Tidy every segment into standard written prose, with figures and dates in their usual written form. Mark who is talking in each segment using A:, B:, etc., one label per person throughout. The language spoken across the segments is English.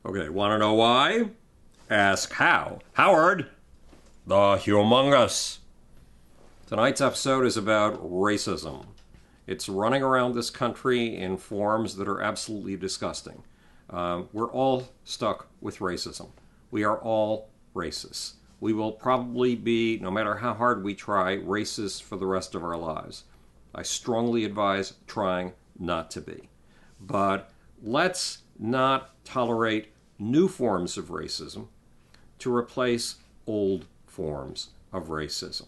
A: Okay, want to know why? Ask how. Howard, the humongous. Tonight's episode is about racism. It's running around this country in forms that are absolutely disgusting. We're all stuck with racism. We are all racists. We will probably be, no matter how hard we try, racist for the rest of our lives. I strongly advise trying not to be. But let's not tolerate new forms of racism to replace old forms of racism.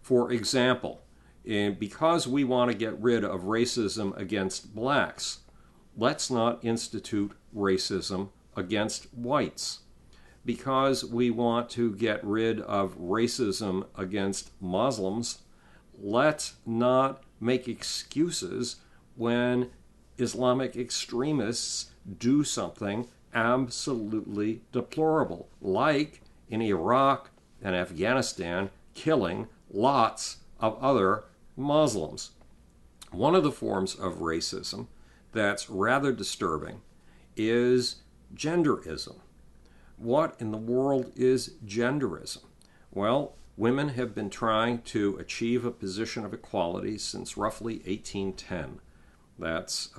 A: For example, because we want to get rid of racism against blacks, let's not institute racism against whites. Because we want to get rid of racism against Muslims, let's not make excuses when Islamic extremists do something absolutely deplorable, like in Iraq and Afghanistan, killing lots of other Muslims. One of the forms of racism that's rather disturbing is genderism. What in the world is genderism? Well, women have been trying to achieve a position of equality since roughly 1810. That's,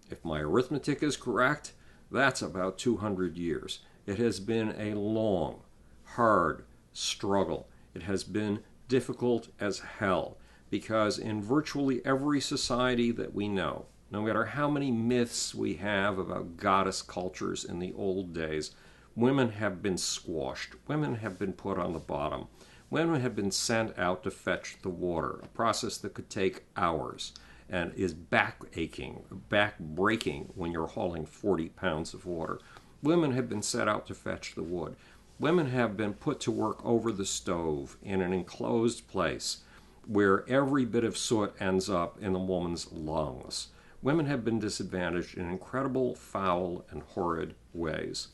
A: if my arithmetic is correct, that's about 200 years. It has been a long, hard struggle. It has been difficult as hell because in virtually every society that we know, no matter how many myths we have about goddess cultures in the old days, women have been squashed. Women have been put on the bottom. Women have been sent out to fetch the water, a process that could take hours and is back-breaking when you're hauling 40 pounds of water. Women have been set out to fetch the wood. Women have been put to work over the stove in an enclosed place where every bit of soot ends up in the woman's lungs. Women have been disadvantaged in incredible, foul, and horrid ways.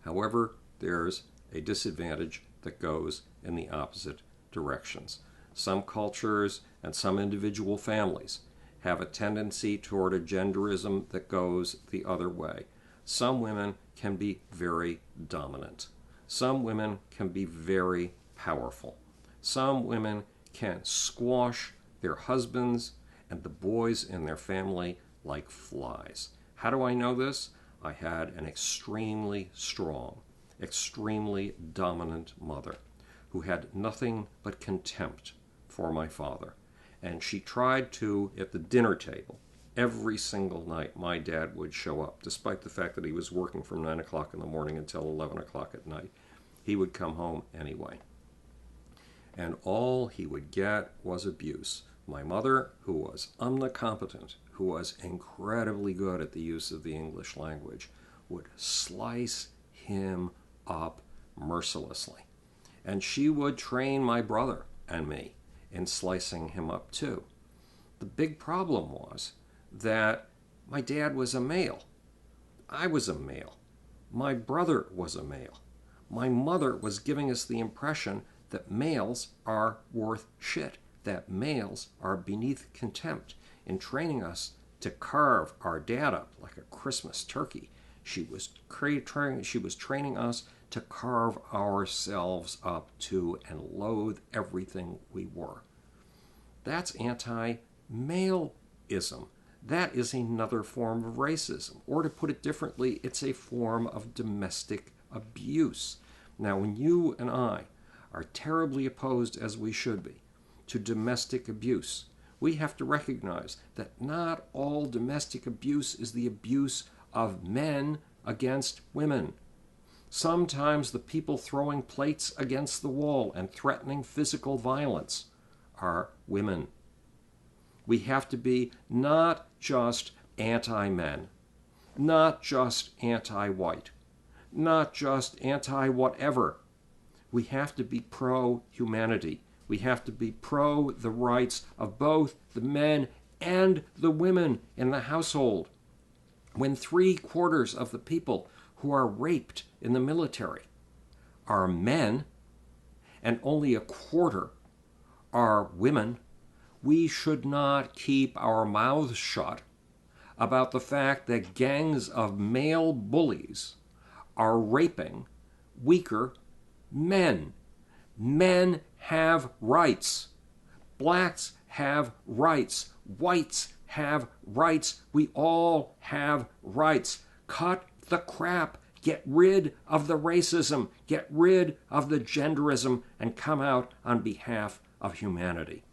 A: However, there's a disadvantage that goes in the opposite directions. Some cultures and some individual families have a tendency toward a genderism that goes the other way. Some women can be very dominant. Some women can be very powerful. Some women can squash their husbands and the boys in their family like flies. How do I know this? I had an extremely strong, extremely dominant mother who had nothing but contempt for my father. And she tried to, at the dinner table, every single night, my dad would show up, despite the fact that he was working from 9 o'clock in the morning until 11 o'clock at night. He would come home anyway. And all he would get was abuse. My mother, who was omnicompetent, who was incredibly good at the use of the English language, would slice him up mercilessly. And she would train my brother and me in slicing him up too. The big problem was that my dad was a male. I was a male. My brother was a male. My mother was giving us the impression that males are worth shit, that males are beneath contempt, in training us to carve our dad up like a Christmas turkey. She was training us to carve ourselves up too and loathe everything we were. That's anti-maleism. That is another form of racism. Or to put it differently, it's a form of domestic abuse. Now, when you and I are terribly opposed, as we should be, to domestic abuse, we have to recognize that not all domestic abuse is the abuse of men against women. Sometimes the people throwing plates against the wall and threatening physical violence are women. We have to be not just anti-men, not just anti-white, not just anti-whatever. We have to be pro-humanity. We have to be pro the rights of both the men and the women in the household. When 3/4 of the people who are raped in the military are men and only 1/4 are women, we should not keep our mouths shut about the fact that gangs of male bullies are raping weaker men. Men have rights. Blacks have rights. Whites have rights. We all have rights. Cut the crap. Get rid of the racism. Get rid of the genderism and come out on behalf of humanity.